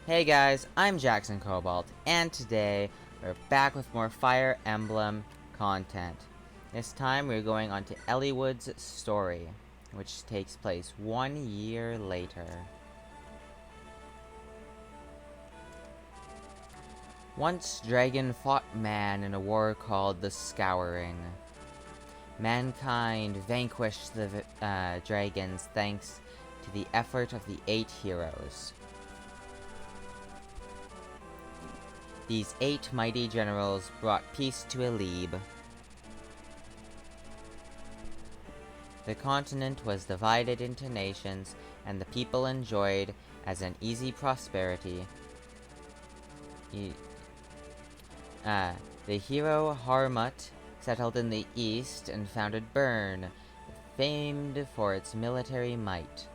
Hey guys, I'm Jackson Cobalt, and today we're back with more Fire Emblem content. This time we're going on to Eliwood's story, which takes place 1 year later. Once Dragon fought man in a war called the Scouring. Mankind vanquished the dragons thanks to the effort of the 8 heroes. These 8 mighty generals brought peace to Eliwood. The continent was divided into nations, and the people enjoyed as an easy prosperity. The hero Harmut settled in the east and founded Bern, famed for its military might.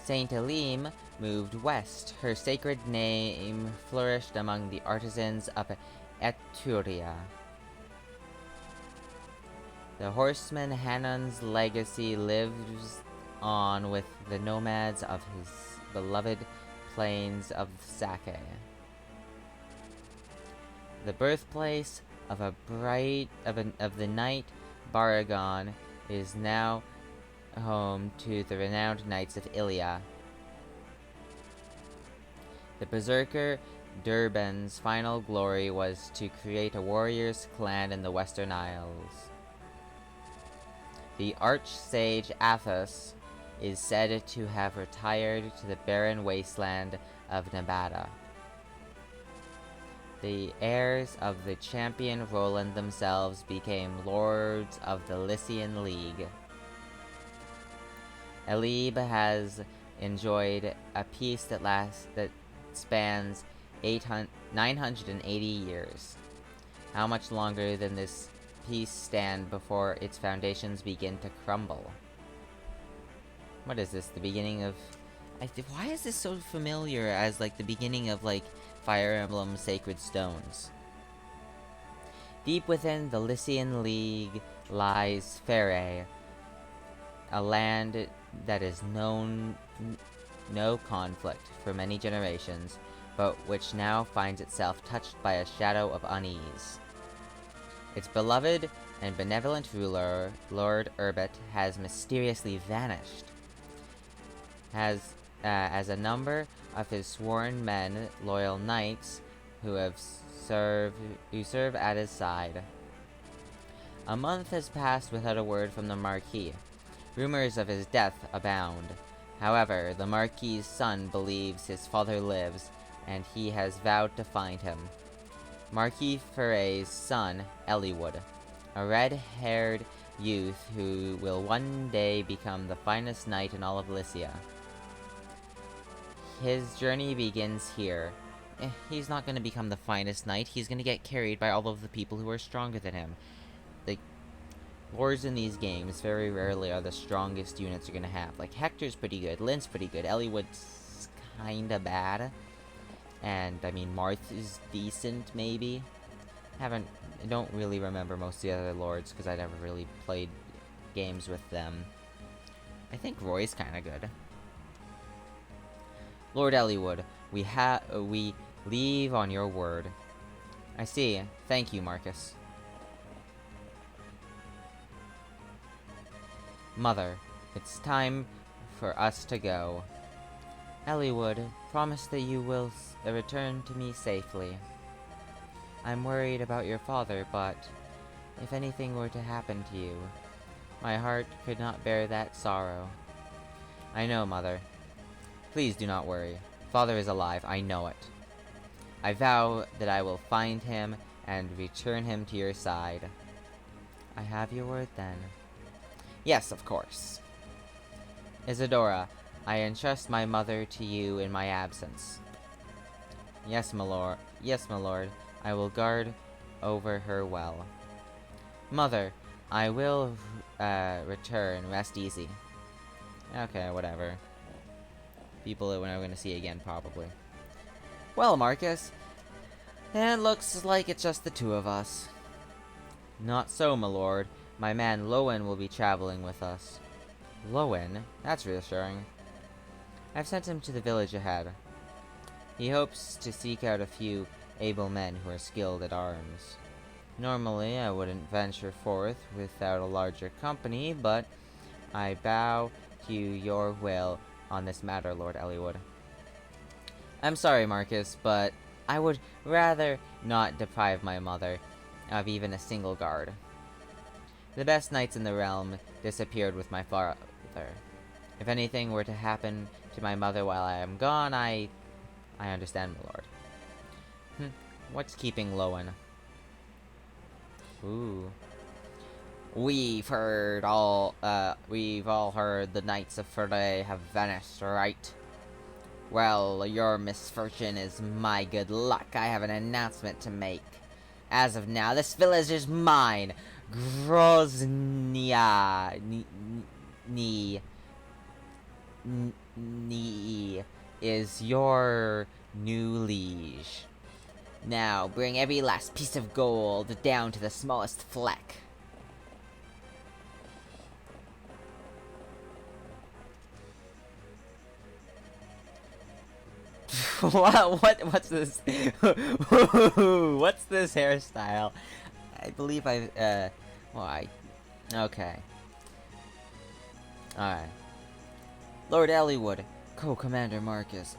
Saint Elim moved west. Her sacred name flourished among the artisans of Etruria. The horseman Hanan's legacy lives on with the nomads of his beloved plains of Sake. The birthplace of the knight Baragon is now home to the renowned Knights of Ilia. The Berserker Durban's final glory was to create a warrior's clan in the Western Isles. The Archsage Athos is said to have retired to the barren wasteland of Nevada. The heirs of the champion Roland themselves became lords of the Lycian League. Eliwood has enjoyed a peace that spans 980 years. How much longer than this peace stand before its foundations begin to crumble? What is this, the beginning of... why is this so familiar as, like, the beginning of, like, Fire Emblem Sacred Stones? Deep within the Lycian League lies Fere, a land that is known no conflict for many generations, but which now finds itself touched by a shadow of unease. Its beloved and benevolent ruler, Lord Urbit, has mysteriously vanished. As a number of his sworn men, loyal knights, who serve at his side. A month has passed without a word from the Marquis. Rumors of his death abound. However, the Marquis's son believes his father lives, and he has vowed to find him. Marquis Ferre's son, Eliwood, a red-haired youth who will one day become the finest knight in all of Lycia. His journey begins here. He's not going to become the finest knight, he's going to get carried by all of the people who are stronger than him. The lords in these games very rarely are the strongest units you're going to have. Like, Hector's pretty good, Lynn's pretty good, Eliwood's kinda bad. And, I mean, Marth is decent, maybe. I don't really remember most of the other lords, because I never really played games with them. I think Roy's kinda good. Lord Eliwood, we leave on your word. I see. Thank you, Marcus. Mother, it's time for us to go. Eliwood, promise that you will return to me safely. I'm worried about your father, but if anything were to happen to you, my heart could not bear that sorrow. I know, Mother. Please do not worry. Father is alive, I know it. I vow that I will find him and return him to your side. I have your word then. Yes, of course. Isadora, I entrust my mother to you in my absence. Yes, my lord. Yes, my lord. I will guard over her well. Mother, I will return. Rest easy. Okay, whatever. People that we're never going to see again, probably. Well, Marcus, it looks like it's just the two of us. Not so, my lord. My man Lowen will be traveling with us. Lowen? That's reassuring. I've sent him to the village ahead. He hopes to seek out a few able men who are skilled at arms. Normally, I wouldn't venture forth without a larger company, but I bow to your will on this matter, Lord Eliwood. I'm sorry, Marcus, but I would rather not deprive my mother of even a single guard. The best knights in the realm disappeared with my father. If anything were to happen to my mother while I am gone, I understand, my lord. What's keeping Lowen? Ooh. We've all heard the Knights of Friday have vanished, right? Well, your misfortune is my good luck. I have an announcement to make. As of now, this village is mine. Groznia is your new liege. Now, bring every last piece of gold down to the smallest fleck. What's this? What's this hairstyle? I believe okay. Alright. Lord Eliwood, Co-Commander Marcus,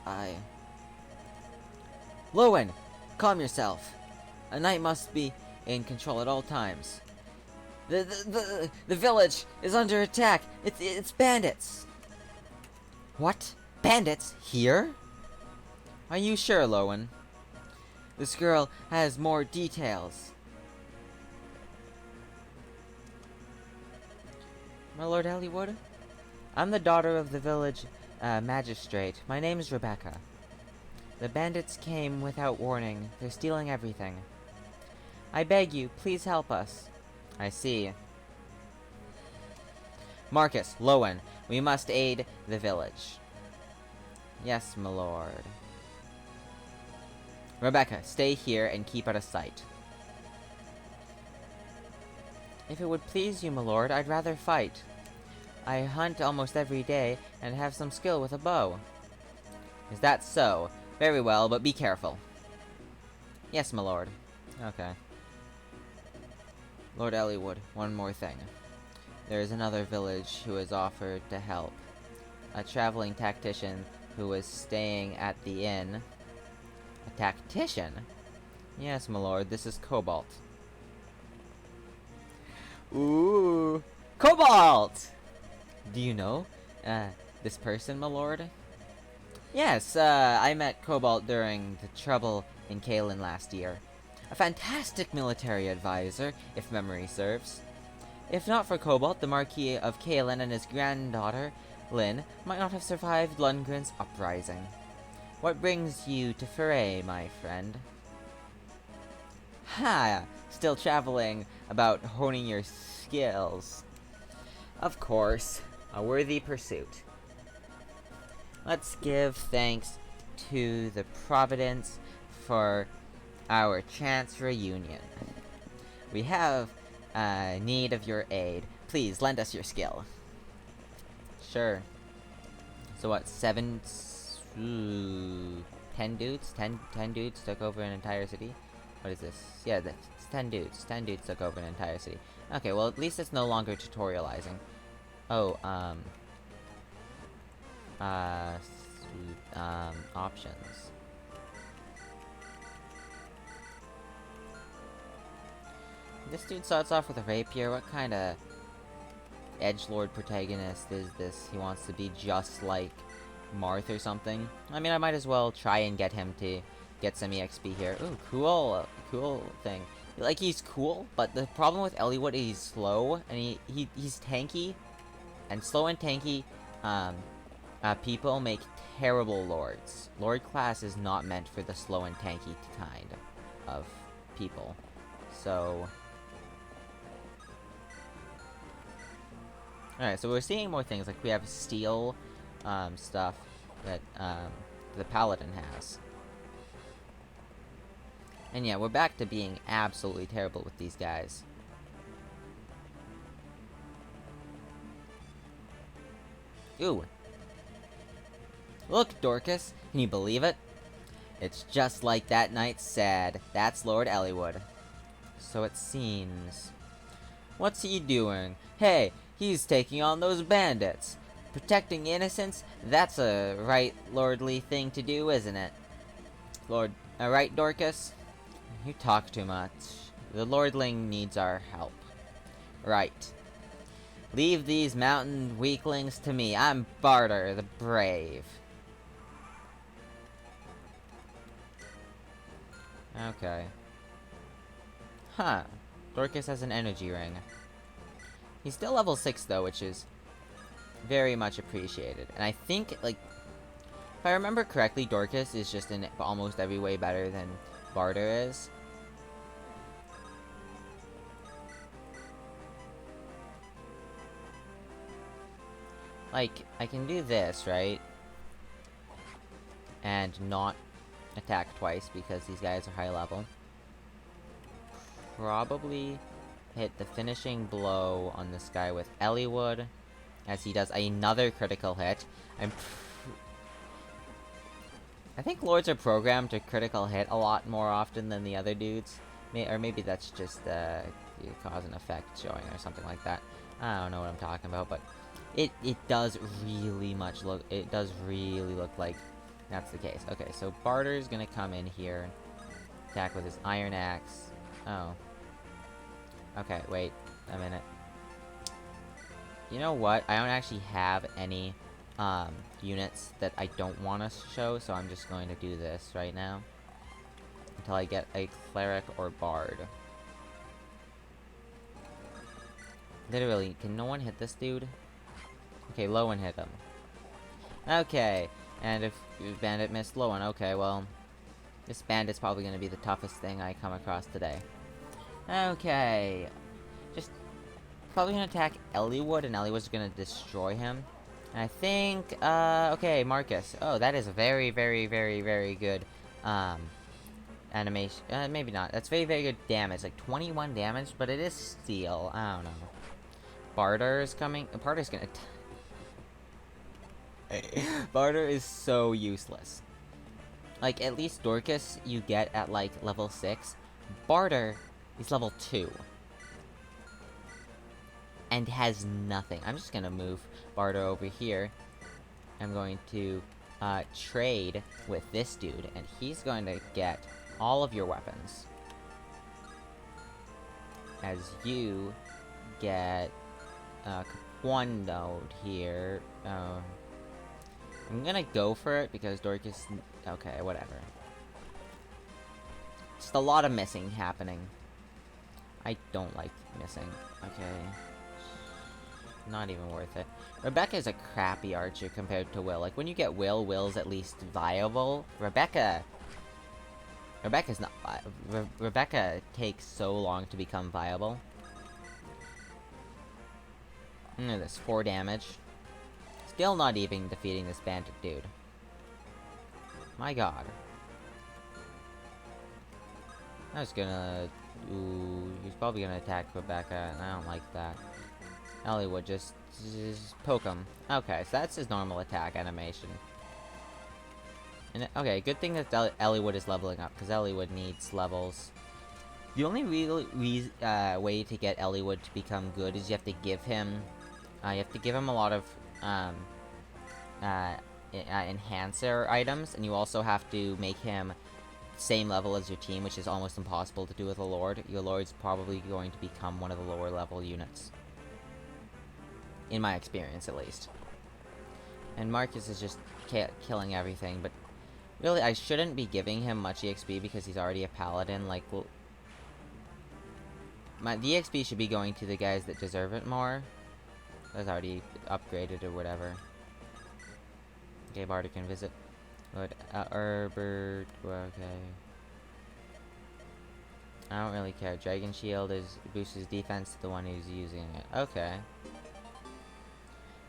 Lowen! Calm yourself. A knight must be in control at all times. The village is under attack. It's bandits. What? Bandits? Here? Are you sure, Lowen? This girl has more details. My Lord Eliwood? I'm the daughter of the village magistrate. My name is Rebecca. The bandits came without warning. They're stealing everything. I beg you, please help us. I see. Marcus, Lowen, we must aid the village. Yes, my lord. Rebecca, stay here and keep out of sight. If it would please you, my lord, I'd rather fight. I hunt almost every day and have some skill with a bow. Is that so? Very well, but be careful. Yes, my lord. Okay. Lord Eliwood, one more thing. There is another village who has offered to help. A traveling tactician who was staying at the inn. A tactician? Yes, my lord, this is Cobalt. Ooh! Cobalt! Do you know, this person, my lord? Yes, I met Cobalt during the trouble in Caelan last year. A fantastic military advisor, if memory serves. If not for Cobalt, the Marquis of Caelan and his granddaughter, Lynn, might not have survived Lundgren's uprising. What brings you to Foray, my friend? Ha! Still traveling about honing your skills. Of course, a worthy pursuit. Let's give thanks to the Providence for our chance reunion. We have need of your aid. Please, lend us your skill. Sure. So what, 10 dudes? 10 dudes took over an entire city? What is this? Yeah, that's 10 dudes. 10 dudes took over an entire city. Okay, well, at least it's no longer tutorializing. Oh, options. This dude starts off with a rapier. What kind of edgelord protagonist is this? He wants to be just like Marth or something. I mean, I might as well try and get him to get some EXP here. Ooh, cool thing. Like, he's cool, but the problem with Eliwood is he's slow, and he's tanky. And slow and tanky, people make terrible lords. Lord class is not meant for the slow and tanky kind of people. So... Alright, so we're seeing more things, like we have steel, stuff that, the paladin has. And yeah, we're back to being absolutely terrible with these guys. Ooh. Look, Dorcas, can you believe it? It's just like that knight said. That's Lord Eliwood. So it seems. What's he doing? Hey, he's taking on those bandits. Protecting innocents? That's a right lordly thing to do, isn't it? Right, Dorcas? You talk too much. The lordling needs our help. Right. Leave these mountain weaklings to me. I'm Bartre, the brave. Okay. Huh. Dorcas has an energy ring. He's still level 6 though, which is very much appreciated. And I think, like, if I remember correctly, Dorcas is just in almost every way better than Bartre is. Like, I can do this, right? And not attack twice because these guys are high level. Probably hit the finishing blow on this guy with Eliwood, as he does another critical hit. I think lords are programmed to critical hit a lot more often than the other dudes. Or maybe that's just cause and effect showing or something like that. I don't know what I'm talking about, but it does really look like that's the case. Okay, so Barter's gonna come in here and attack with his Iron Axe. Oh. Okay, wait a minute. You know what? I don't actually have any units that I don't want to show, so I'm just going to do this right now until I get a cleric or bard. Literally, can no one hit this dude? Okay, Lowen hit him. Okay, and if Bandit missed Lowen, okay, well, this bandit's probably going to be the toughest thing I come across today. Okay, just probably going to attack Eliwood, and Eliwood's going to destroy him. And I think, okay, Marcus. Oh, that is a very, very, very, very good, animation. Maybe not. That's very, very good damage. Like, 21 damage, but it is steel. I don't know. Bartre is coming. Bartre's gonna... Bartre is so useless. Like, at least Dorcas you get at, like, level 6. Bartre is level 2. And has nothing. I'm just gonna move Bartre over here. I'm going to trade with this dude, and he's going to get all of your weapons. As you get one node here. I'm gonna go for it because Dorcas... Okay, whatever. Just a lot of missing happening. I don't like missing. Okay. Not even worth it. Rebecca's a crappy archer compared to Will. Like, when you get Will, Will's at least viable. Rebecca's not... Rebecca takes so long to become viable. Look at this, 4 damage. Still not even defeating this bandit dude. My god. I was gonna... Ooh, he's probably gonna attack Rebecca, and I don't like that. Eliwood, just poke him. Okay, so that's his normal attack animation. And, okay, good thing that Eliwood is leveling up, because Eliwood needs levels. The only real way to get Eliwood to become good is you have to give him... you have to give him a lot of, enhancer items, and you also have to make him same level as your team, which is almost impossible to do with a Lord. Your Lord's probably going to become one of the lower level units. In my experience, at least. And Marcus is just killing everything, but really, I shouldn't be giving him much EXP because he's already a paladin. Like, the EXP should be going to the guys that deserve it more. That's already upgraded or whatever. Okay, Bartre can visit. But, Herbert, okay. I don't really care. Dragon Shield boosts his defense to the one who's using it. Okay.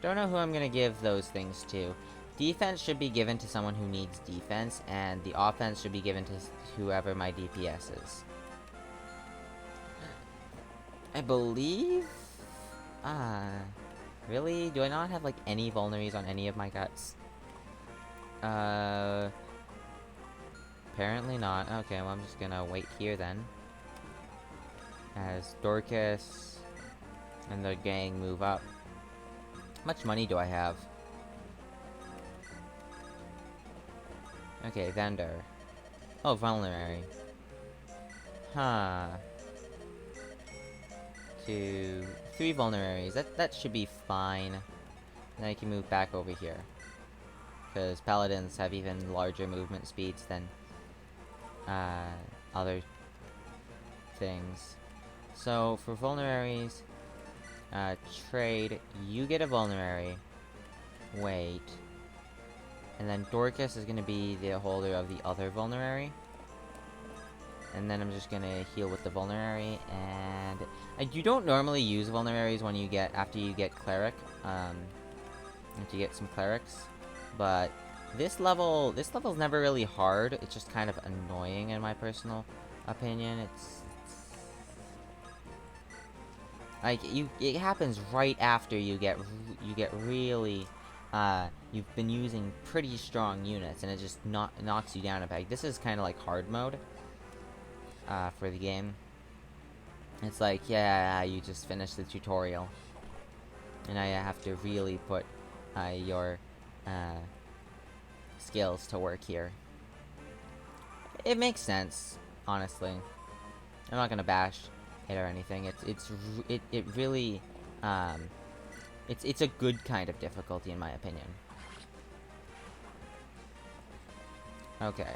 Don't know who I'm gonna give those things to. Defense should be given to someone who needs defense, and the offense should be given to whoever my DPS is. I believe... Really? Do I not have, like, any vulneries on any of my guts? Apparently not. Okay, well, I'm just gonna wait here then. As Dorcas and the gang move up. How much money do I have? Okay, vendor. Oh, vulnerary. Huh. 2, 3 vulneraries. That should be fine. Then I can move back over here. Because paladins have even larger movement speeds than other things. So for vulneraries, trade, you get a vulnerary. Wait. And then Dorcas is gonna be the holder of the other vulnerary. And then I'm just gonna heal with the vulnerary, and you don't normally use vulneraries when you get after you get cleric, after you get some clerics, but this level's never really hard. It's just kind of annoying in my personal opinion. It's like it happens right after you get really you've been using pretty strong units, and it just knocks you down a peg. This is kind of like hard mode. For the game. It's like, yeah, you just finished the tutorial. And now you have to really put your skills to work here. It makes sense, honestly. I'm not gonna bash it or anything. It really, it's a good kind of difficulty in my opinion. Okay.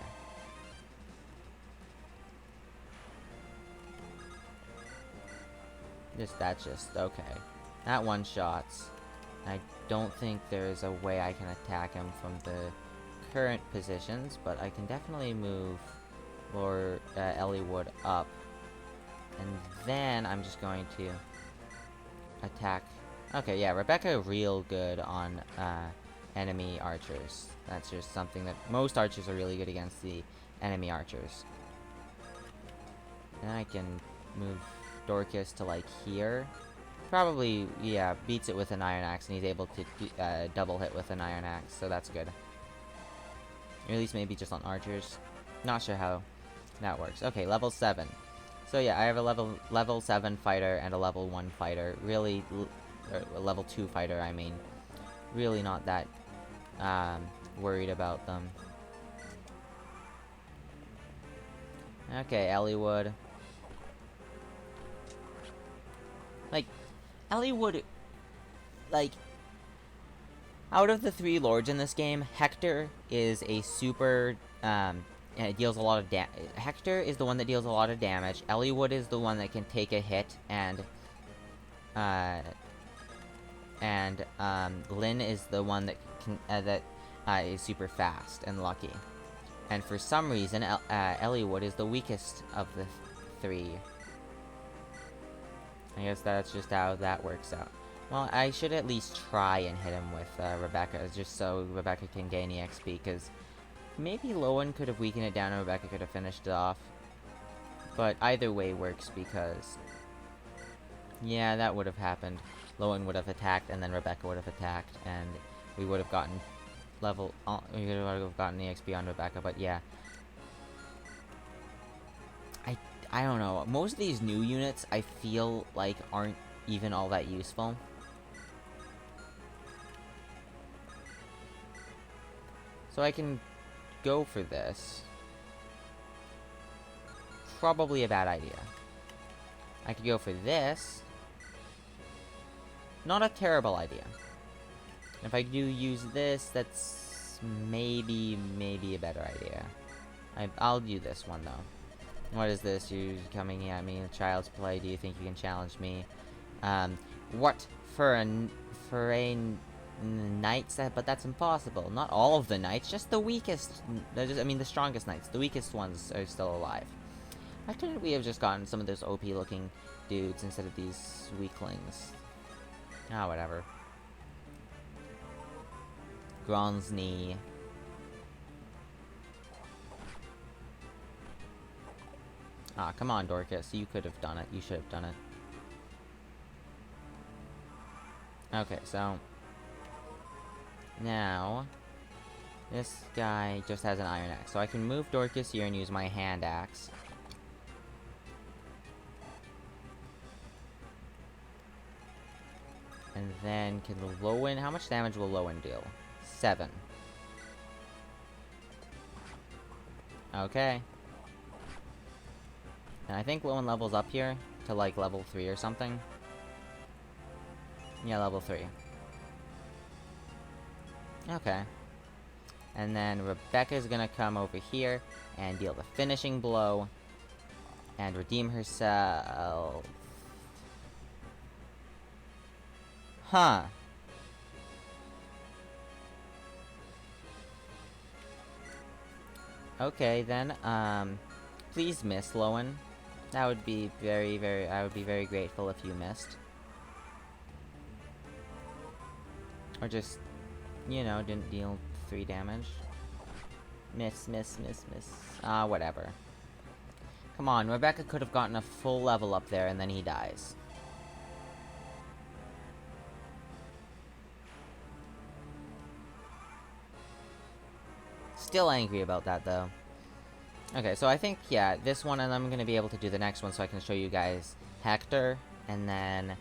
That's just okay. That one shots. I don't think there's a way I can attack him from the current positions, but I can definitely move Lord Eliwood up. And then I'm just going to attack. Okay, yeah, Rebecca real good on enemy archers. That's just something that most archers are really good against, the enemy archers. And then I can move Dorcas to like here. Probably, yeah, beats it with an iron axe, and he's able to double hit with an iron axe, so that's good. Or at least maybe just on archers. Not sure how that works. Okay, level 7. So yeah, I have a level 7 fighter and a level 1 fighter. Really, or a level 2 fighter, I mean. Really not that worried about them. Okay, Eliwood. Like, Eliwood, like, out of the 3 lords in this game, Hector is a super, and it deals a lot of Hector is the one that deals a lot of damage. Eliwood is the one that can take a hit, and Lyn is the one that can, is super fast and lucky. And for some reason, Eliwood is the weakest of the 3. I guess that's just how that works out. Well, I should at least try and hit him with Rebecca, just so Rebecca can gain EXP, because maybe Lowen could have weakened it down and Rebecca could have finished it off. But either way works, because yeah, that would have happened. Lowen would have attacked, and then Rebecca would have attacked, and we would have gotten we would have gotten EXP on Rebecca, but yeah. I don't know. Most of these new units, I feel like, aren't even all that useful. So I can go for this. Probably a bad idea. I could go for this. Not a terrible idea. If I do use this, that's maybe a better idea. I'll do this one, though. What is this? You coming at me? Child's play. Do you think you can challenge me? What for a knights? But that's impossible. Not all of the knights, just the weakest. I mean, the strongest knights. The weakest ones are still alive. Why couldn't we have just gotten some of those OP-looking dudes instead of these weaklings? Ah, whatever. Gronsny. Ah, come on, Dorcas. You could have done it. You should have done it. Okay, so now This guy just has an iron axe, so I can move Dorcas here and use my hand axe. And then, can Lowen... How much damage will Lowen deal? 7. Okay. And I think Lowen levels up here to, like, level 3 or something. Yeah, level 3. Okay. And then Rebecca's gonna come over here and deal the finishing blow and redeem herself. Huh. Okay, then, please miss, Lowen. That would be I would be very grateful if you missed. Or just, you know, didn't deal 3 damage. Miss. Whatever. Come on, Rebecca could have gotten a full level up there and then he dies. Still angry about that, though. Okay, so I think, yeah, this one, and I'm gonna be able to do the next one so I can show you guys Hector, and then...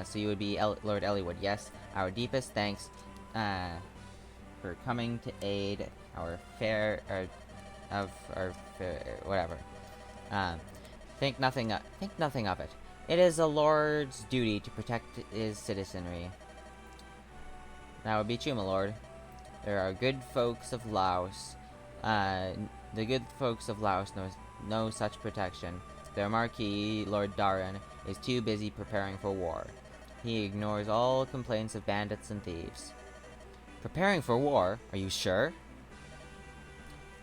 so you would be Lord Eliwood, yes. Our deepest thanks, for coming to aid our whatever. Think nothing of it. It is a lord's duty to protect his citizenry. That would be true, my lord. There are good folks of Laos. The good folks of Laos knows no such protection. Their Marquis, Lord Darren, is too busy preparing for war. He ignores all complaints of bandits and thieves. Preparing for war? Are you sure?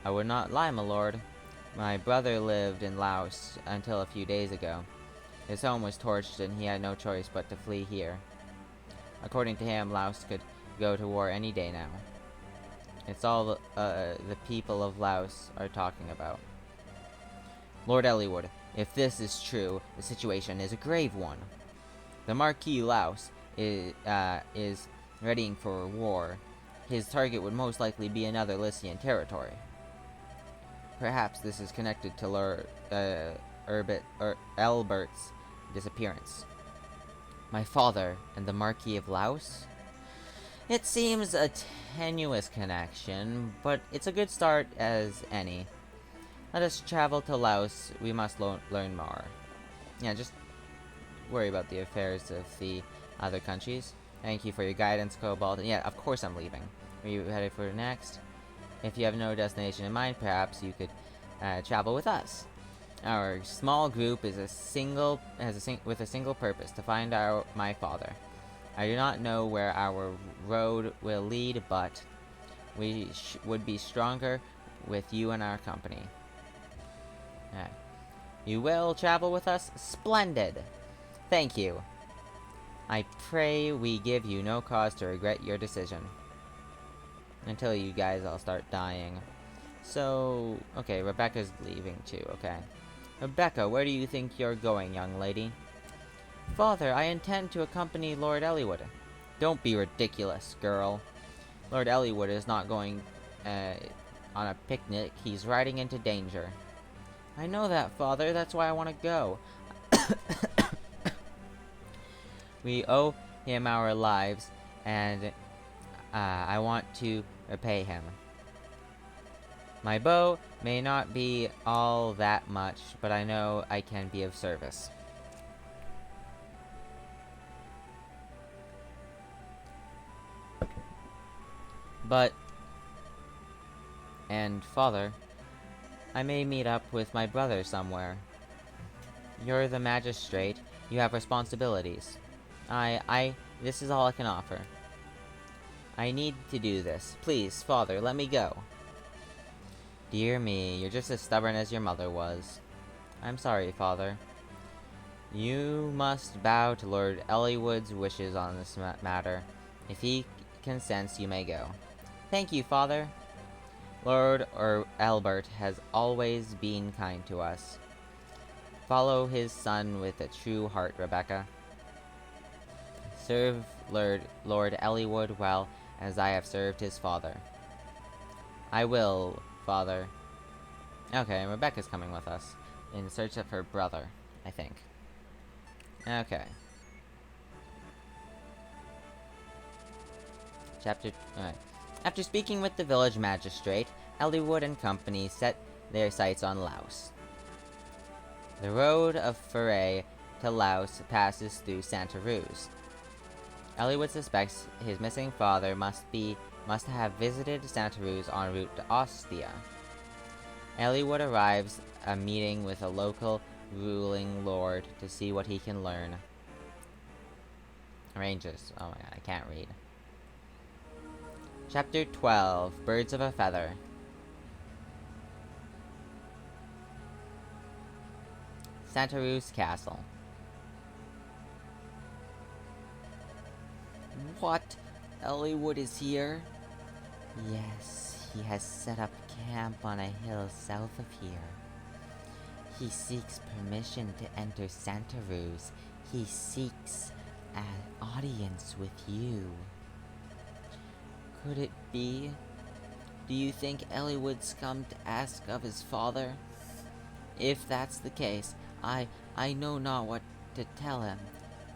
I would not lie, my lord. My brother lived in Laos until a few days ago. His home was torched and he had no choice but to flee here. According to him, Laos could go to war any day now. It's all the people of Laos are talking about. Lord Eliwood, if this is true, the situation is a grave one. The Marquis Laos is readying for war. His target would most likely be another Lycian territory. Perhaps this is connected to Lord Albert's disappearance. My father and the Marquis of Laos? It seems a tenuous connection, but it's a good start as any. Let us travel to Laos. We must learn more. Yeah, just worry about the affairs of the other countries. Thank you for your guidance, Cobalt. And yeah, of course I'm leaving. Are you headed for next? If you have no destination in mind, perhaps you could travel with us. Our small group is with a single purpose: to find my father. I do not know where our road will lead, but we would be stronger with you in our company. You will travel with us? Splendid! Thank you. I pray we give you no cause to regret your decision. Until you guys all start dying. So, okay, Rebecca's leaving too, okay. Rebecca, where do you think you're going, young lady? Father, I intend to accompany Lord Eliwood. Don't be ridiculous, girl. Lord Eliwood is not going on a picnic. He's riding into danger. I know that, Father. That's why I want to go. We owe him our lives, and I want to repay him. My bow may not be all that much, but I know I can be of service. And Father, I may meet up with my brother somewhere. You're the magistrate. You have responsibilities. This is all I can offer. I need to do this. Please, Father, let me go. Dear me, you're just as stubborn as your mother was. I'm sorry, Father. You must bow to Lord Eliwood's wishes on this matter. If he consents, you may go. Thank you, Father. Lord Albert has always been kind to us. Follow his son with a true heart, Rebecca. Serve Lord Eliwood well, as I have served his father. I will, father. Okay, Rebecca's coming with us, in search of her brother, I think. Okay. Alright. After speaking with the village magistrate, Eliwood and company set their sights on Laos. The road of Foray to Laos passes through Santa Ruz. Eliwood suspects his missing father must have visited Santa Ruz en route to Ostia. Eliwood arrives a meeting with a local ruling lord to see what he can learn. Rangers. Oh my god, I can't read. Chapter 12, Birds of a Feather. Santa Ruz Castle. What? Eliwood is here? Yes, he has set up camp on a hill south of here. He seeks permission to enter Santa Ruz. He seeks an audience with you. Could it be? Do you think Eliwood's come to ask of his father? If that's the case, I know not what to tell him.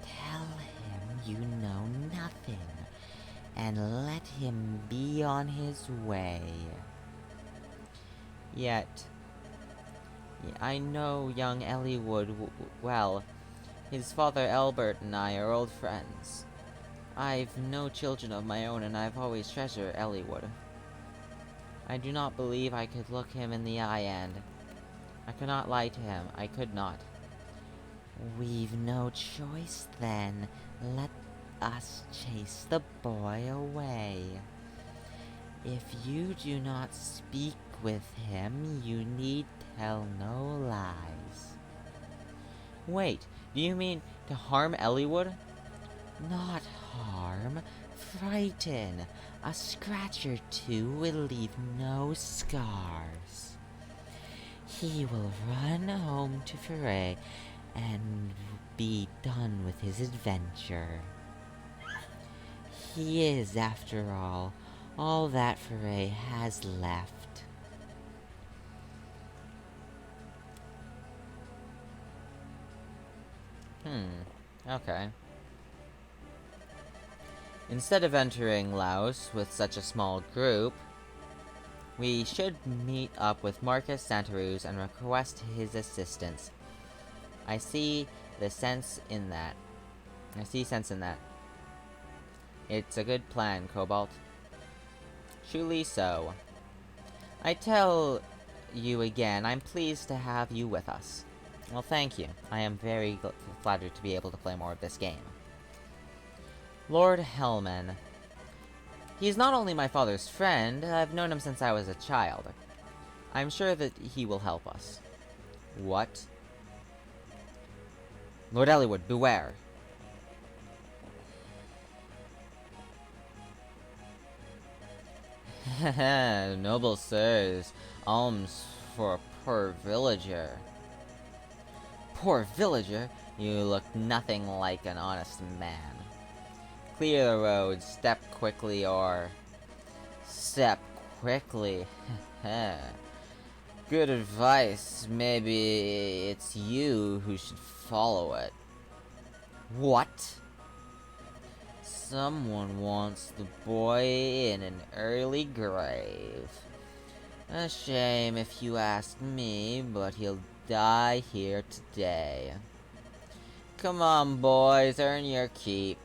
Tell him you know nothing, and let him be on his way. Yet, I know young Eliwood well. His father Albert and I are old friends. I've no children of my own, and I've always treasured Eliwood. I do not believe I could look him in the eye, and I could not lie to him. I could not. We've no choice, then. Let us chase the boy away. If you do not speak with him, you need tell no lies. Wait, do you mean to harm Eliwood? Not harm, frighten. A scratch or two will leave no scars. He will run home to Foray and be done with his adventure. He is, after all that Foray has left. Okay. Instead of entering Laos with such a small group, we should meet up with Marcus Santa Ruz and request his assistance. I see sense in that. It's a good plan, Cobalt. Truly so. I tell you again, I'm pleased to have you with us. Well, thank you. I am very flattered to be able to play more of this game. Lord Hellman. He is not only my father's friend, I've known him since I was a child. I'm sure that he will help us. What? Lord Eliwood, beware. Noble sirs, alms for a poor villager. Poor villager? You look nothing like an honest man. Clear the road, step quickly, or... Step quickly. Good advice. Maybe it's you who should follow it. What? Someone wants the boy in an early grave. A shame if you ask me, but he'll die here today. Come on, boys, earn your keep.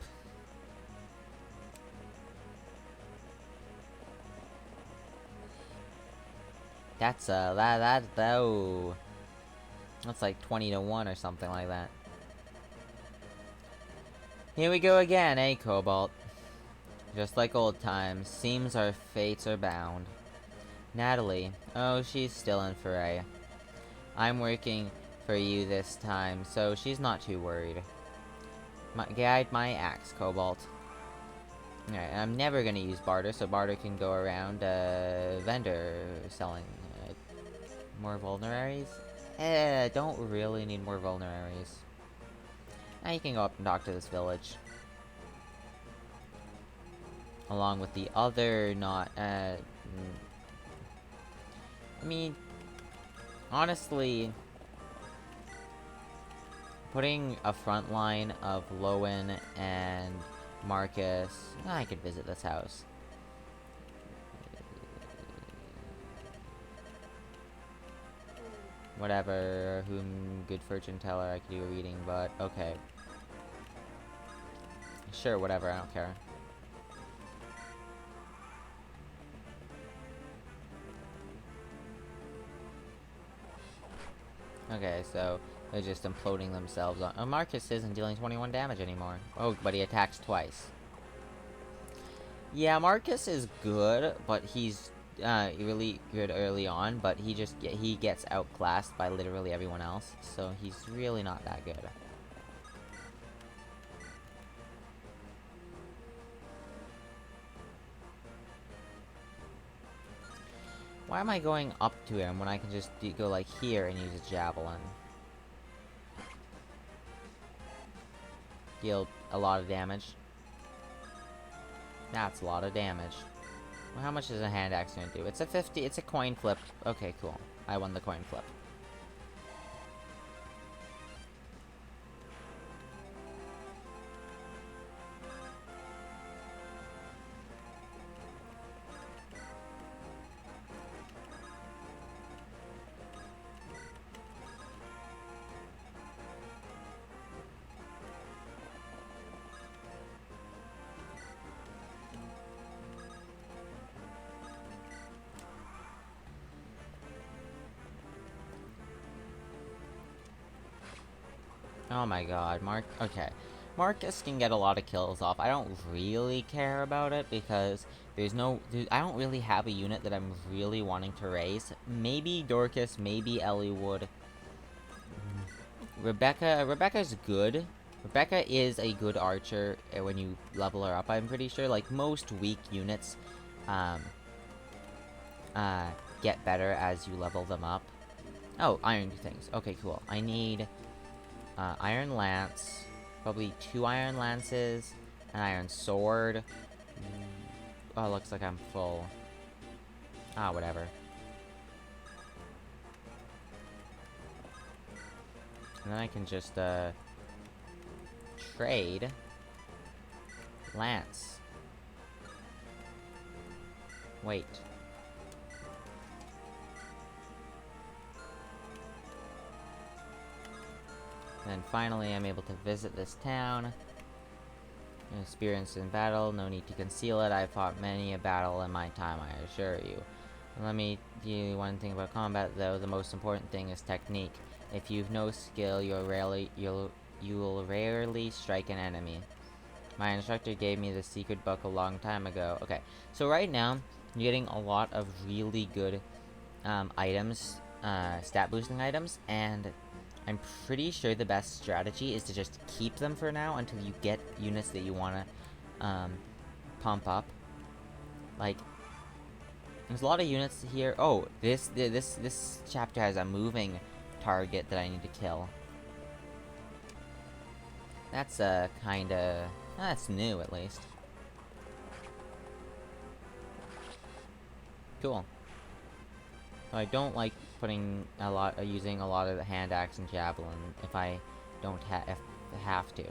That's that's like 20 to 1 or something like that. Here we go again, eh, Cobalt? Just like old times, seems our fates are bound. Natalie, oh, she's still in Foray. I'm working for you this time, so she's not too worried. Guide my axe, Cobalt. Alright, I'm never gonna use Bartre, so Bartre can go around, vendor selling, more vulneraries? Don't really need more vulneraries. Now you can go up and talk to this village. along with the other not, I mean, honestly, putting a front line of Lowen and Marcus, I could visit this house. Whatever, whom good fortune teller, I could do a reading, but okay. Sure, whatever, I don't care. Okay, so they're just imploding themselves on. Oh, Marcus isn't dealing 21 damage anymore. Oh, but he attacks twice. Yeah, Marcus is good, but he's really good early on, but he gets outclassed by literally everyone else, so he's really not that good. Why am I going up to him when I can just go like here and use a javelin? Deal a lot of damage. That's a lot of damage. Well, how much is a hand axe gonna do? It's a 50, it's a coin flip. Okay, cool. I won the coin flip. Oh my god, okay. Marcus can get a lot of kills off. I don't really care about it because I don't really have a unit that I'm really wanting to raise. Maybe Dorcas, maybe Eliwood. Rebecca's good. Rebecca is a good archer when you level her up, I'm pretty sure. Like, most weak units, get better as you level them up. Oh, iron things. Okay, cool. I need iron lance, probably 2 iron lances, an iron sword. Oh, looks like I'm full. Ah, whatever. And then I can just trade lance. Wait. And then finally, I'm able to visit this town. Experience in battle, no need to conceal it. I've fought many a battle in my time, I assure you. Let me tell you one thing about combat, though. The most important thing is technique. If you've no skill, you'll rarely strike an enemy. My instructor gave me the secret book a long time ago. Okay, so right now, you're getting a lot of really good items, stat boosting items, and I'm pretty sure the best strategy is to just keep them for now until you get units that you want to pump up. Like, there's a lot of units here. Oh, this chapter has a moving target that I need to kill. That's kinda, that's new at least. Cool. I don't like using a lot of the hand axe and javelin if I don't have to.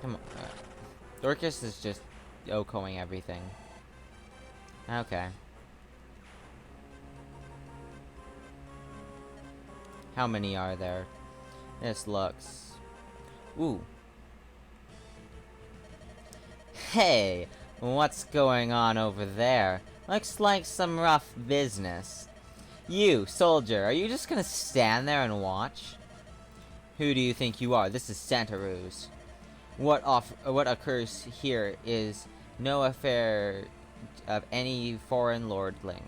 Come on. Dorcas is just OKOing everything. Okay. How many are there? This looks... Ooh. Hey! What's going on over there? Looks like some rough business. You, soldier, are you just gonna stand there and watch? Who do you think you are? This is Santa Ruse. What occurs here is no affair of any foreign lordling.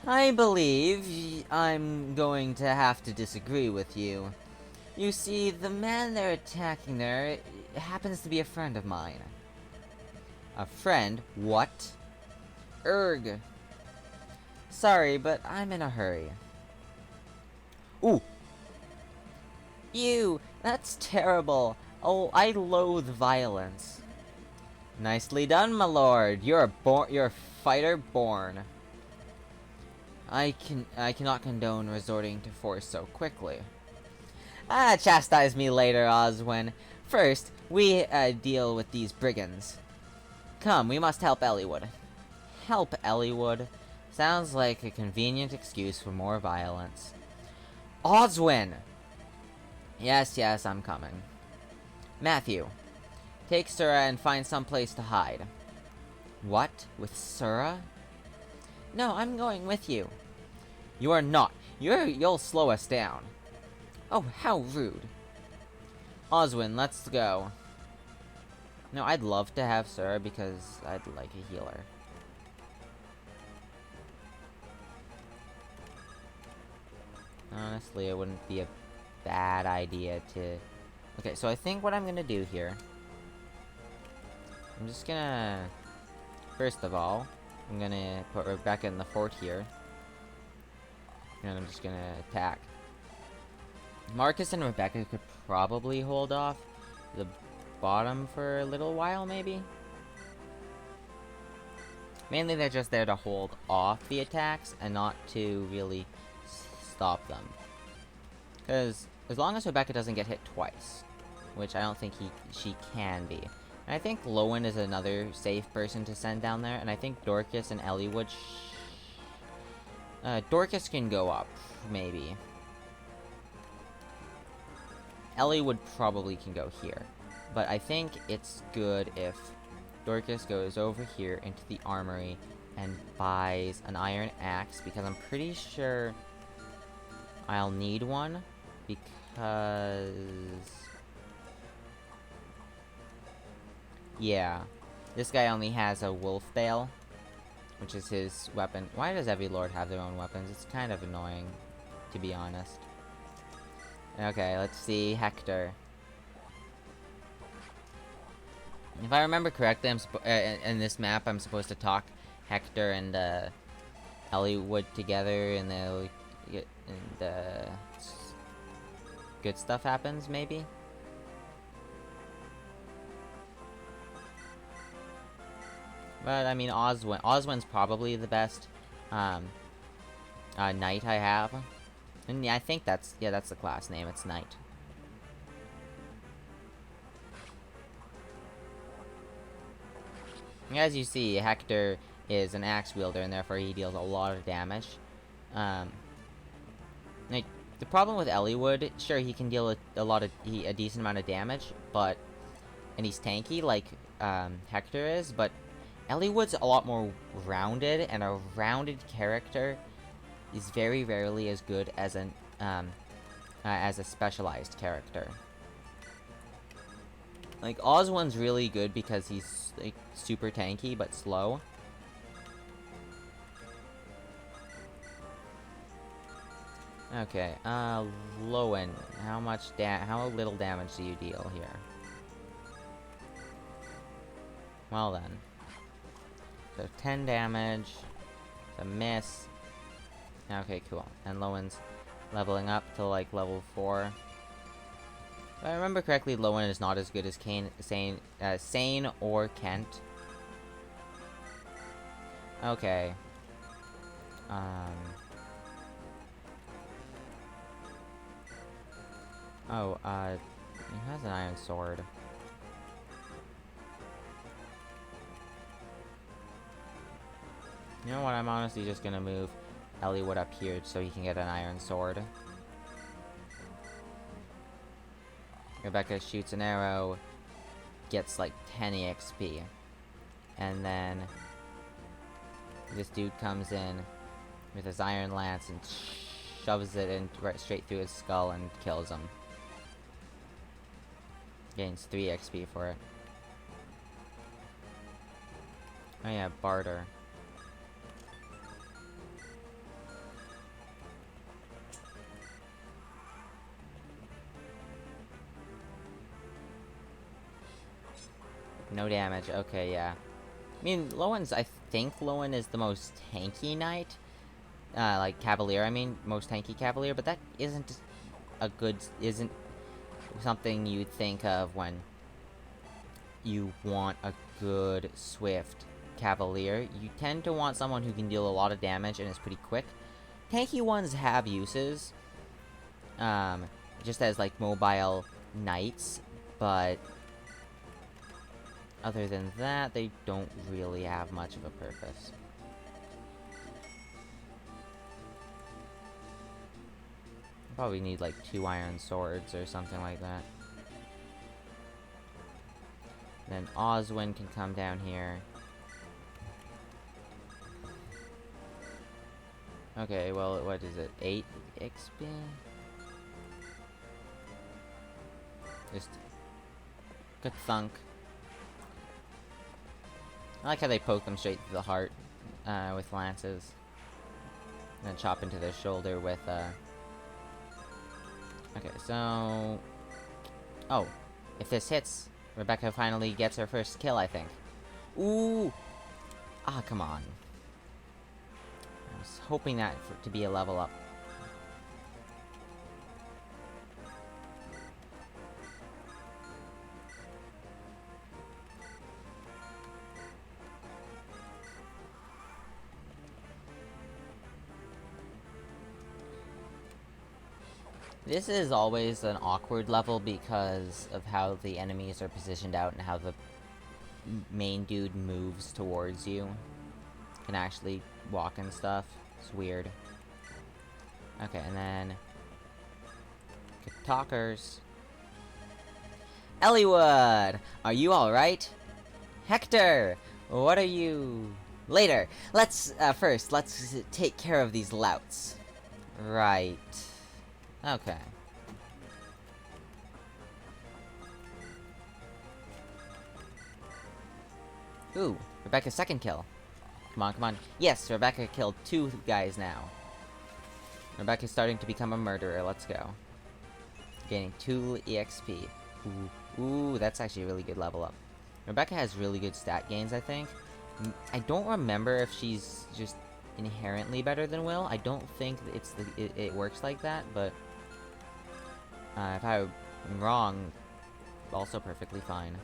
I believe I'm going to have to disagree with you. You see, the man they're attacking there happens to be a friend of mine. A friend? What? Erg. Sorry, but I'm in a hurry. Ooh! Ew! That's terrible! Oh, I loathe violence. Nicely done, my lord. You're a fighter born. I cannot condone resorting to force so quickly. Chastise me later, Oswin. First, we deal with these brigands. Come, we must help Eliwood. Help Eliwood? Sounds like a convenient excuse for more violence. Oswin! Yes, yes, I'm coming. Matthew, take Sura and find some place to hide. What? With Sura? No, I'm going with you. You are not. You'll slow us down. Oh, how rude. Oswin, let's go. No, I'd love to have Sura because I'd like a healer. Honestly, it wouldn't be a bad idea to... Okay, so I think what I'm gonna do here... I'm just gonna... First of all, I'm gonna put Rebecca in the fort here. And I'm just gonna attack. Marcus and Rebecca could probably hold off the bottom for a little while, maybe? Mainly they're just there to hold off the attacks and not to really stop them. Because as long as Rebecca doesn't get hit twice, which I don't think she can be. And I think Lowen is another safe person to send down there, and I think Dorcas and Eliwood Dorcas can go up, maybe. Eliwood probably can go here. But I think it's good if Dorcas goes over here into the armory and buys an iron axe, because I'm pretty sure I'll need one, because... Yeah. This guy only has a wolf bale, which is his weapon. Why does every lord have their own weapons? It's kind of annoying, to be honest. Okay, let's see Hector. If I remember correctly, in this map, I'm supposed to talk Hector and Eliwood together, and they'll get good stuff happens, maybe. But I mean, Oswin's probably the best knight I have, and yeah, I think that's the class name. It's knight. As you see, Hector is an axe wielder, and therefore he deals a lot of damage. Like, the problem with Eliwood, sure, he can deal a decent amount of damage, and he's tanky like Hector is, but Eliwood's a lot more rounded, and a rounded character is very rarely as good as a specialized character. Like, Oswin's really good because he's, like, super tanky, but slow. Okay, Lowen, how little damage do you deal here? Well then. So, 10 damage, a miss. Okay, cool. And Lowen's leveling up to, like, level 4. If I remember correctly, Lowen is not as good as Sane or Kent. Okay. Oh, he has an iron sword. You know what, I'm honestly just gonna move Eliwood up here so he can get an iron sword. Rebecca shoots an arrow, gets like 10 EXP. And then this dude comes in with his iron lance and shoves it in right straight through his skull and kills him. Gains 3 XP for it. Oh yeah, Bartre. No damage, okay, yeah. I mean, I think Lowen is the most tanky knight. Like, cavalier, I mean, most tanky cavalier, but that isn't something you'd think of when you want a good, swift cavalier. You tend to want someone who can deal a lot of damage and is pretty quick. Tanky ones have uses, just as, like, mobile knights, but other than that, they don't really have much of a purpose. Probably need, like, 2 iron swords or something like that. Then Oswin can come down here. Okay, well, what is it? 8 XP? Just good thunk. I like how they poke them straight to the heart with lances. And then chop into their shoulder with okay, so... Oh, if this hits, Rebecca finally gets her first kill, I think. Ooh! Ah, come on. I was hoping that to be a level up. This is always an awkward level because of how the enemies are positioned out and how the main dude moves towards you. Can actually walk and stuff. It's weird. Okay, and then... good talkers. Eliwood! Are you alright? Hector! What are you... Later! Let's take care of these louts. Right. Okay. Ooh, Rebecca's second kill. Come on, come on. Yes, Rebecca killed 2 guys now. Rebecca's starting to become a murderer. Let's go. Gaining 2 EXP. Ooh, that's actually a really good level up. Rebecca has really good stat gains, I think. I don't remember if she's just inherently better than Will. I don't think it works like that, but... if I'm wrong, also perfectly fine.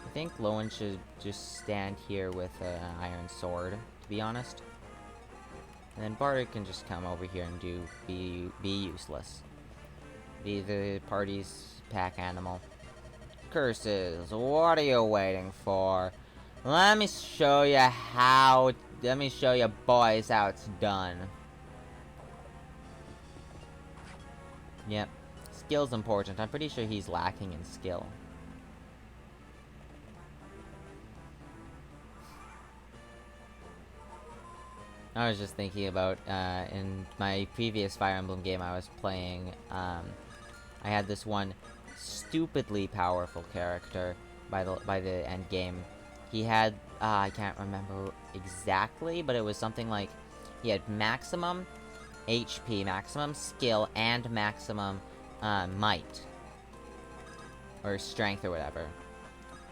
I think Lowen should just stand here with an iron sword, to be honest. And then Bartre can just come over here and be useless. Be the party's pack animal. Curses, what are you waiting for? Let me show you boys how it's done. Yep. Skill's important. I'm pretty sure he's lacking in skill. I was just thinking about, in my previous Fire Emblem game I was playing, I had this one stupidly powerful character by the end game. He had, I can't remember exactly, but it was something like, he had maximum HP, maximum skill, and maximum, might. Or strength or whatever.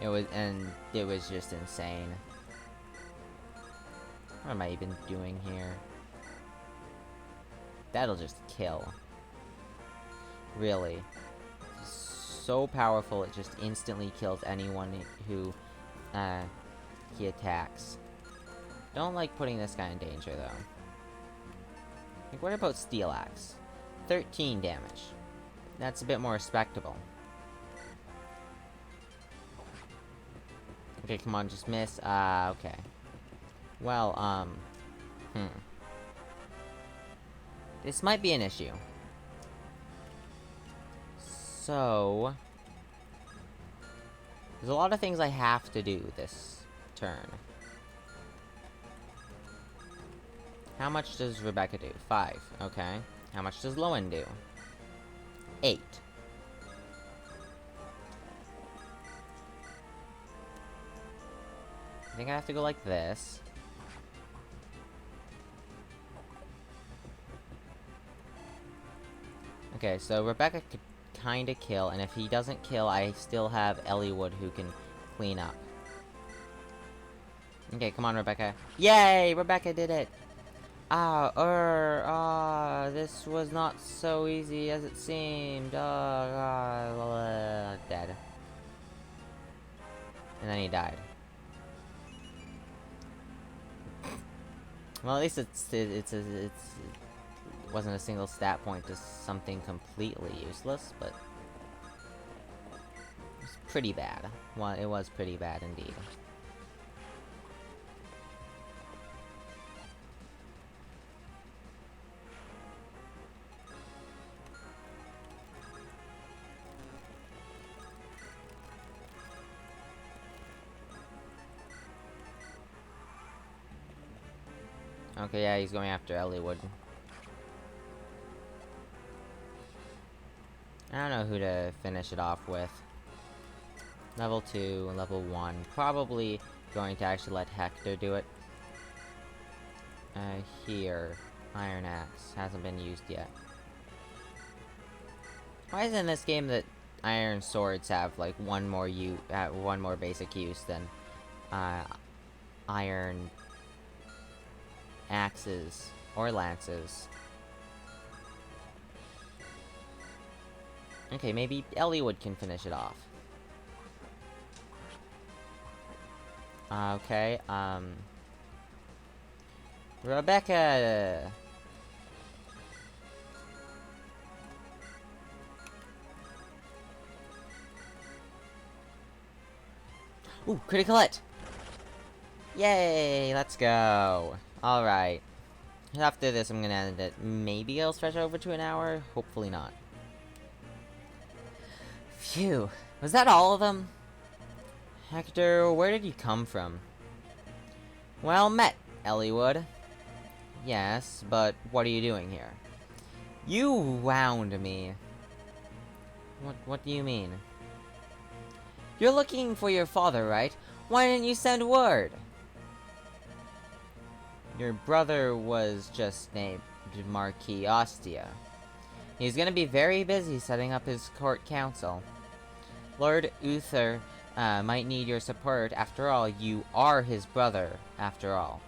It was just insane. What am I even doing here? That'll just kill. Really. So powerful, it just instantly kills anyone who, he attacks. Don't like putting this guy in danger, though. Like, what about Steel Axe? 13 damage. That's a bit more respectable. Okay, come on, just miss. Okay. Well, this might be an issue. So... there's a lot of things I have to do this turn. How much does Rebecca do? 5. Okay. How much does Lowen do? 8. I think I have to go like this. Okay, so Rebecca could kinda kill, and if he doesn't kill, I still have Eliwood who can clean up. Okay, come on, Rebecca. Yay! Rebecca did it! This was not so easy as it seemed. Dead. And then he died. Well, at least it wasn't a single stat point to something completely useless, but it was pretty bad. Well, it was pretty bad indeed. Okay, yeah, he's going after Eliwood. I don't know who to finish it off with. Level 2, level 1. Probably going to actually let Hector do it. Here. Iron Axe. Hasn't been used yet. Why is it in this game that iron swords have, like, one more basic use than, iron axes or lances? Okay, maybe Eliwood can finish it off. Okay, Rebecca! Ooh, critical hit! Yay, let's go! Alright. After this, I'm gonna end it. Maybe it'll stretch over to an hour? Hopefully not. Phew. Was that all of them? Hector, where did you come from? Well met, Eliwood. Yes, but what are you doing here? You wound me. What do you mean? You're looking for your father, right? Why didn't you send word? Your brother was just named Marquis Ostia. He's gonna be very busy setting up his court council. Lord Uther might need your support. After all, you are his brother, after all.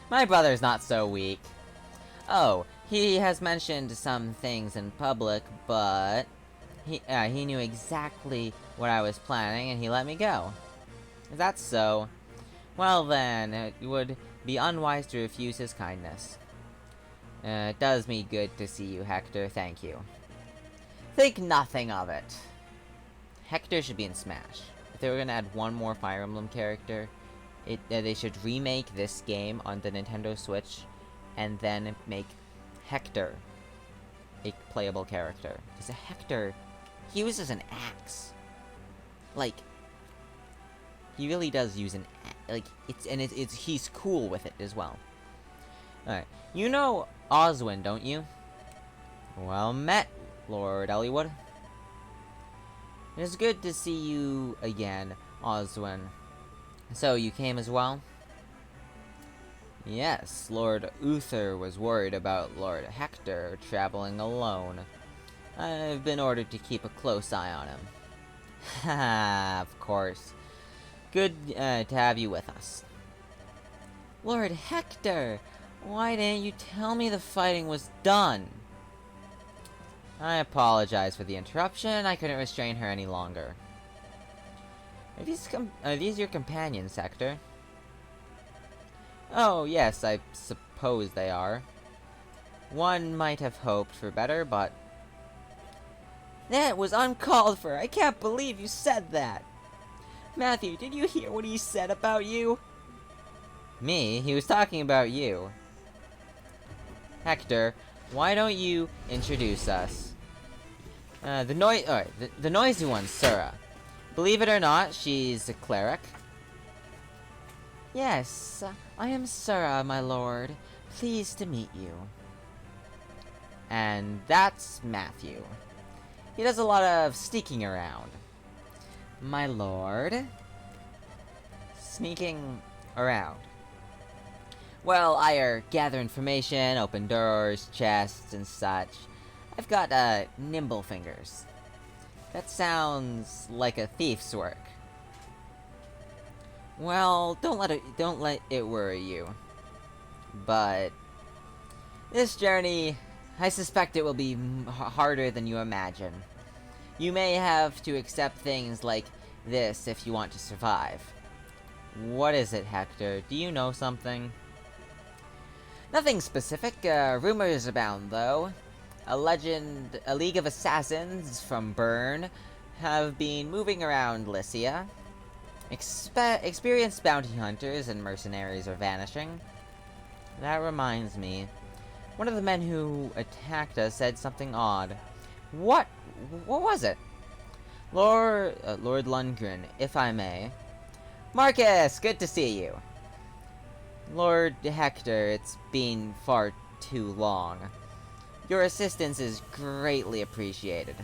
My brother's not so weak. Oh, he has mentioned some things in public, but he knew exactly what I was planning, and he let me go. If that's so, well then, it would be unwise to refuse his kindness. It does me good to see you, Hector, thank you. Think nothing of it. Hector should be in Smash. If they were gonna add one more Fire Emblem character, they should remake this game on the Nintendo Switch, and then make Hector a playable character. Because Hector, he uses an axe. Like, he really does use an axe. Like, he's cool with it as well. Alright, you know Oswin, don't you? Well met, Lord Eliwood. It is good to see you again, Oswin. So, you came as well? Yes, Lord Uther was worried about Lord Hector traveling alone. I've been ordered to keep a close eye on him. Haha, of course. Good to have you with us. Lord Hector! Why didn't you tell me the fighting was done? I apologize for the interruption. I couldn't restrain her any longer. Are these your companions, Hector? Oh, yes, I suppose they are. One might have hoped for better, but... That was uncalled for! I can't believe you said that! Matthew, did you hear what he said about you? Me? He was talking about you. Hector, why don't you introduce us? The noisy one, Sura. Believe it or not, she's a cleric. Yes, I am Sura, my lord. Pleased to meet you. And that's Matthew. He does a lot of sneaking around. My lord? Sneaking around. Well, I gather information, open doors, chests, and such. I've got, nimble fingers. That sounds like a thief's work. Well, don't let it worry you. but this journey, I suspect it will be harder than you imagine. You may have to accept things like this if you want to survive. What is it, Hector? Do you know something? Nothing specific. Rumors abound, though. A league of assassins from Bern have been moving around Lycia. Experienced bounty hunters and mercenaries are vanishing. That reminds me. One of the men who attacked us said something odd. What? What was it? Lord Lundgren, if I may. Marcus, good to see you. Lord Hector, it's been far too long. Your assistance is greatly appreciated.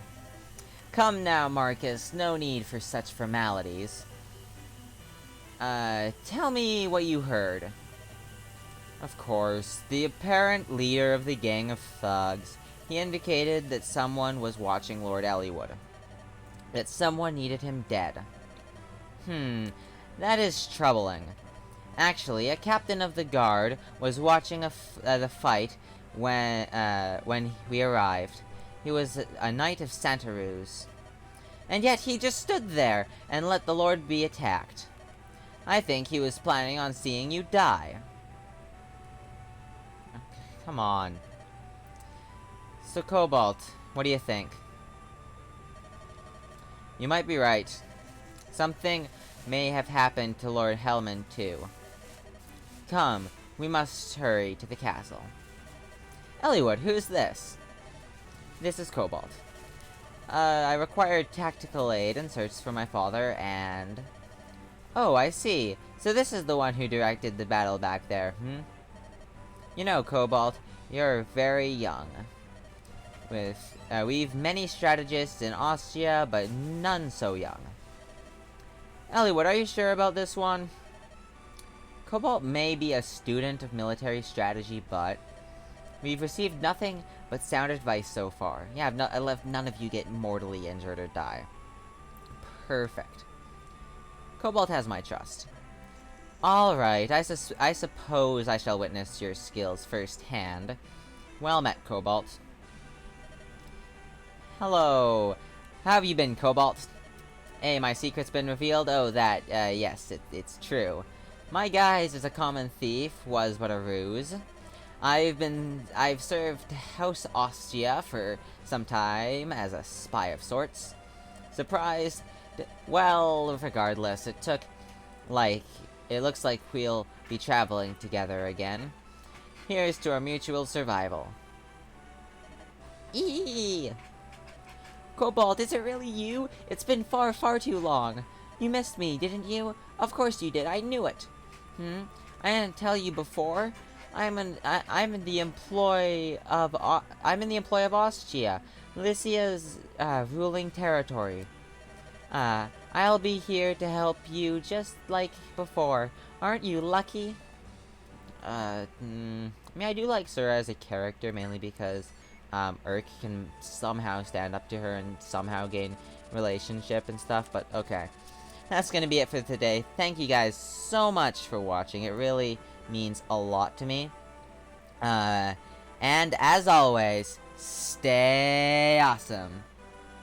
Come now, Marcus, no need for such formalities. Tell me what you heard. Of course, the apparent leader of the gang of thugs, he indicated that someone was watching Lord Eliwood. That someone needed him dead. That is troubling. Actually, a captain of the guard was watching the fight when we arrived. He was a knight of Santaruz. And yet he just stood there and let the Lord be attacked. I think he was planning on seeing you die. Come on. So, Cobalt, what do you think? You might be right. Something may have happened to Lord Hellman, too. Come, we must hurry to the castle. Eliwood, who's this? This is Cobalt. I required tactical aid and searched for my father, and... Oh, I see. So this is the one who directed the battle back there, You know, Cobalt, you're very young. We've many strategists in Ostia, but none so young. Eliwood, are you sure about this one? Cobalt may be a student of military strategy, but we've received nothing but sound advice so far. Yeah, I left none of you get mortally injured or die. Perfect. Cobalt has my trust. Alright, I suppose I shall witness your skills firsthand. Well met, Cobalt. Hello. How have you been, Cobalt? Hey, my secret's been revealed? Oh, that, yes, it's true. My guise as a common thief was but a ruse. I've served House Ostia for some time as a spy of sorts. Surprised? Well, regardless, it looks like we'll be traveling together again. Here's to our mutual survival. Eee! Cobalt, is it really you? It's been far, far too long. You missed me, didn't you? Of course you did, I knew it. I didn't tell you before. I'm in the employ of Ostia, Lycia's ruling territory. I'll be here to help you just like before. Aren't you lucky? I mean, I do like Sura as a character, mainly because Urk can somehow stand up to her and somehow gain relationship and stuff, but okay. That's gonna be it for today. Thank you guys so much for watching. It really means a lot to me. And as always, stay awesome.